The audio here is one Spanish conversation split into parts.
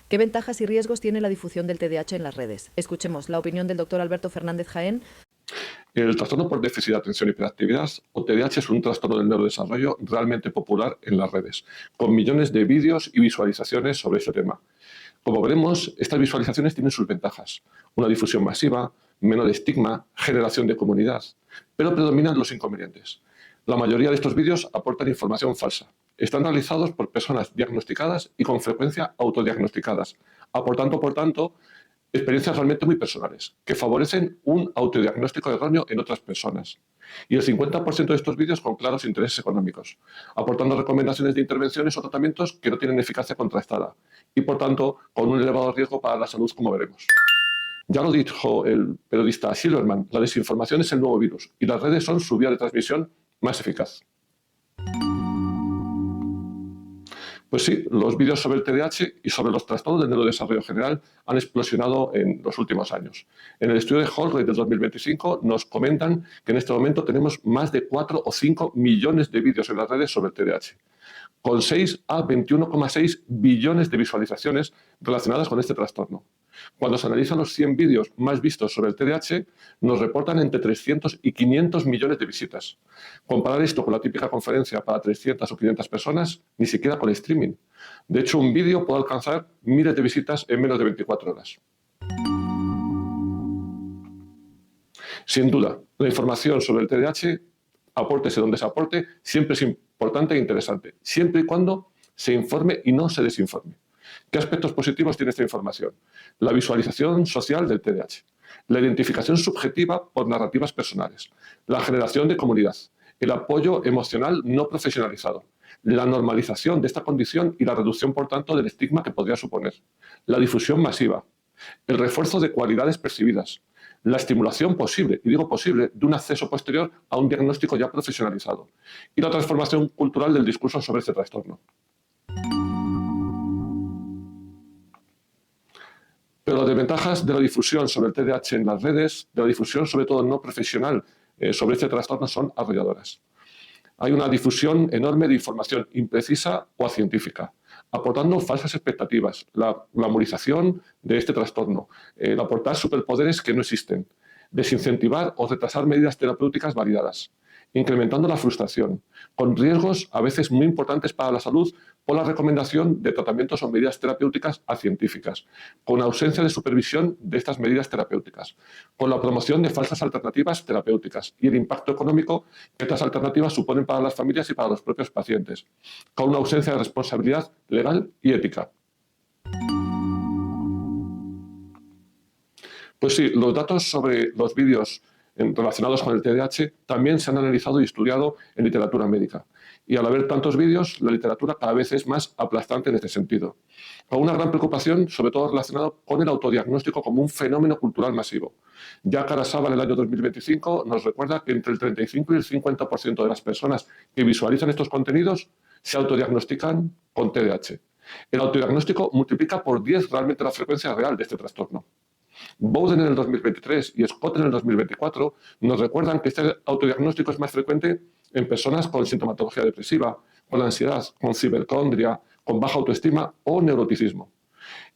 ¿Qué ventajas y riesgos tiene la difusión del TDAH en las redes? Escuchemos la opinión del doctor Alberto Fernández Jaén. El trastorno por déficit de atención y hiperactividad, o TDAH, es un trastorno del neurodesarrollo realmente popular en las redes, con millones de vídeos y visualizaciones sobre este tema. Como veremos, estas visualizaciones tienen sus ventajas: una difusión masiva, menor estigma, generación de comunidad, pero predominan los inconvenientes. La mayoría de estos vídeos aportan información falsa. Están realizados por personas diagnosticadas y con frecuencia autodiagnosticadas, aportando, por tanto, experiencias realmente muy personales, que favorecen un autodiagnóstico erróneo en otras personas. Y el 50% de estos vídeos con claros intereses económicos, aportando recomendaciones de intervenciones o tratamientos que no tienen eficacia contrastada y, por tanto, con un elevado riesgo para la salud, como veremos. Ya lo dijo el periodista Silverman, la desinformación es el nuevo virus y las redes son su vía de transmisión más eficaz. Pues sí, los vídeos sobre el TDAH y sobre los trastornos del neurodesarrollo general han explosionado en los últimos años. En el estudio de Holroyd del 2025 nos comentan que en este momento tenemos más de 4 o 5 millones de vídeos en las redes sobre el TDAH, con 6 a 21,6 billones de visualizaciones relacionadas con este trastorno. Cuando se analizan los 100 vídeos más vistos sobre el TDAH, nos reportan entre 300 y 500 millones de visitas. Comparar esto con la típica conferencia para 300 o 500 personas, ni siquiera con streaming. De hecho, un vídeo puede alcanzar miles de visitas en menos de 24 horas. Sin duda, la información sobre el TDAH, apórtese donde se aporte, siempre es importante e interesante, siempre y cuando se informe y no se desinforme. ¿Qué aspectos positivos tiene esta información? La visualización social del TDAH, la identificación subjetiva por narrativas personales, la generación de comunidad, el apoyo emocional no profesionalizado, la normalización de esta condición y la reducción, por tanto, del estigma que podría suponer, la difusión masiva, el refuerzo de cualidades percibidas, la estimulación posible, y digo posible, de un acceso posterior a un diagnóstico ya profesionalizado y la transformación cultural del discurso sobre este trastorno. Pero las desventajas de la difusión sobre el TDAH en las redes, de la difusión sobre todo no profesional sobre este trastorno, son arrolladoras. Hay una difusión enorme de información imprecisa o acientífica, aportando falsas expectativas, la glamorización de este trastorno, el aportar superpoderes que no existen, desincentivar o retrasar medidas terapéuticas validadas, incrementando la frustración, con riesgos a veces muy importantes para la salud por la recomendación de tratamientos o medidas terapéuticas acientíficas, con ausencia de supervisión de estas medidas terapéuticas, con la promoción de falsas alternativas terapéuticas y el impacto económico que estas alternativas suponen para las familias y para los propios pacientes, con una ausencia de responsabilidad legal y ética. Pues sí, los datos sobre los vídeos relacionados con el TDAH también se han analizado y estudiado en literatura médica. Y al haber tantos vídeos, la literatura cada vez es más aplastante en este sentido, con una gran preocupación, sobre todo relacionado con el autodiagnóstico como un fenómeno cultural masivo. Ya Karasawa en el año 2025 nos recuerda que entre el 35 y el 50% de las personas que visualizan estos contenidos se autodiagnostican con TDAH. El autodiagnóstico multiplica por 10 realmente la frecuencia real de este trastorno. Bowden en el 2023 y Scott en el 2024 nos recuerdan que este autodiagnóstico es más frecuente en personas con sintomatología depresiva, con ansiedad, con cibercondria, con baja autoestima o neuroticismo.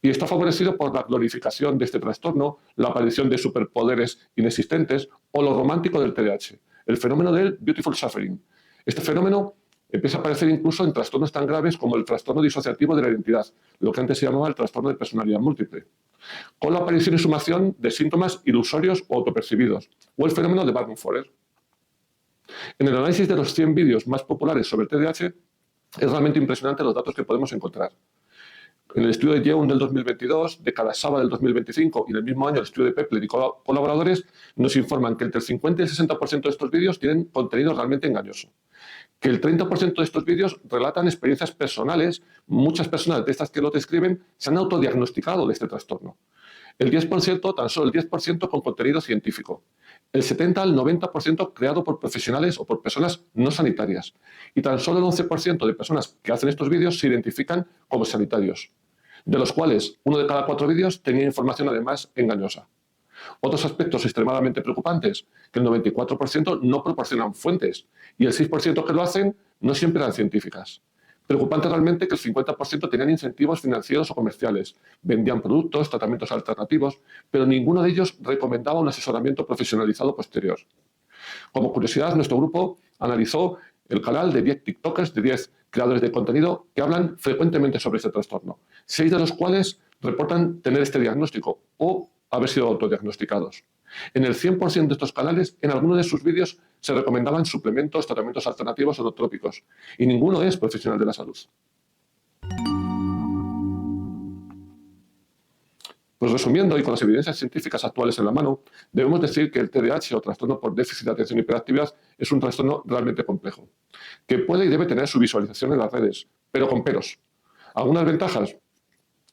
Y está favorecido por la glorificación de este trastorno, la aparición de superpoderes inexistentes o lo romántico del TDAH, el fenómeno del beautiful suffering. Este fenómeno empieza a aparecer incluso en trastornos tan graves como el trastorno disociativo de la identidad, lo que antes se llamaba el trastorno de personalidad múltiple, con la aparición y sumación de síntomas ilusorios o autopercibidos, o el fenómeno de Barton-Forer. En el análisis de los 100 vídeos más populares sobre el TDAH, es realmente impresionante los datos que podemos encontrar. En el estudio de Yeun del 2022, de Karasawa del 2025 y en el mismo año el estudio de Pepler y colaboradores, nos informan que entre el 50 y el 60% de estos vídeos tienen contenido realmente engañoso, que el 30% de estos vídeos relatan experiencias personales. Muchas personas de estas que lo describen se han autodiagnosticado de este trastorno. El 10%, tan solo el 10% con contenido científico. El 70 al 90% creado por profesionales o por personas no sanitarias. Y tan solo el 11% de personas que hacen estos vídeos se identifican como sanitarios, de los cuales 1 de cada 4 vídeos tenía información además engañosa. Otros aspectos extremadamente preocupantes, que el 94% no proporcionan fuentes y el 6% que lo hacen no siempre eran científicas. Preocupante realmente que el 50% tenían incentivos financieros o comerciales, vendían productos, tratamientos alternativos, pero ninguno de ellos recomendaba un asesoramiento profesionalizado posterior. Como curiosidad, nuestro grupo analizó el canal de 10 TikTokers, de 10 creadores de contenido que hablan frecuentemente sobre este trastorno, 6 de los cuales reportan tener este diagnóstico o haber sido autodiagnosticados. En el 100% de estos canales, en alguno de sus vídeos se recomendaban suplementos, tratamientos alternativos o no trópicos, y ninguno es profesional de la salud. Pues resumiendo, y con las evidencias científicas actuales en la mano, debemos decir que el TDAH o trastorno por déficit de atención y hiperactividad es un trastorno realmente complejo, que puede y debe tener su visualización en las redes, pero con peros. Algunas ventajas: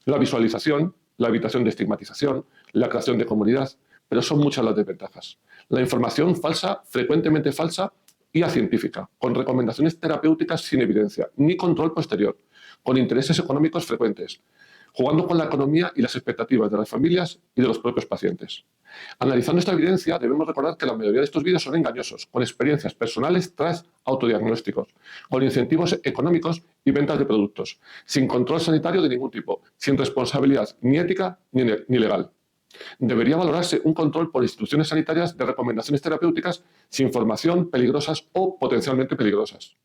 la visualización, la evitación de estigmatización, la creación de comunidad, pero son muchas las desventajas. La información falsa, frecuentemente falsa y acientífica, con recomendaciones terapéuticas sin evidencia, ni control posterior, con intereses económicos frecuentes, jugando con la economía y las expectativas de las familias y de los propios pacientes. Analizando esta evidencia, debemos recordar que la mayoría de estos vídeos son engañosos, con experiencias personales tras autodiagnósticos, con incentivos económicos y ventas de productos, sin control sanitario de ningún tipo, sin responsabilidad ni ética ni legal. Debería valorarse un control por instituciones sanitarias de recomendaciones terapéuticas sin formación, peligrosas o potencialmente peligrosas.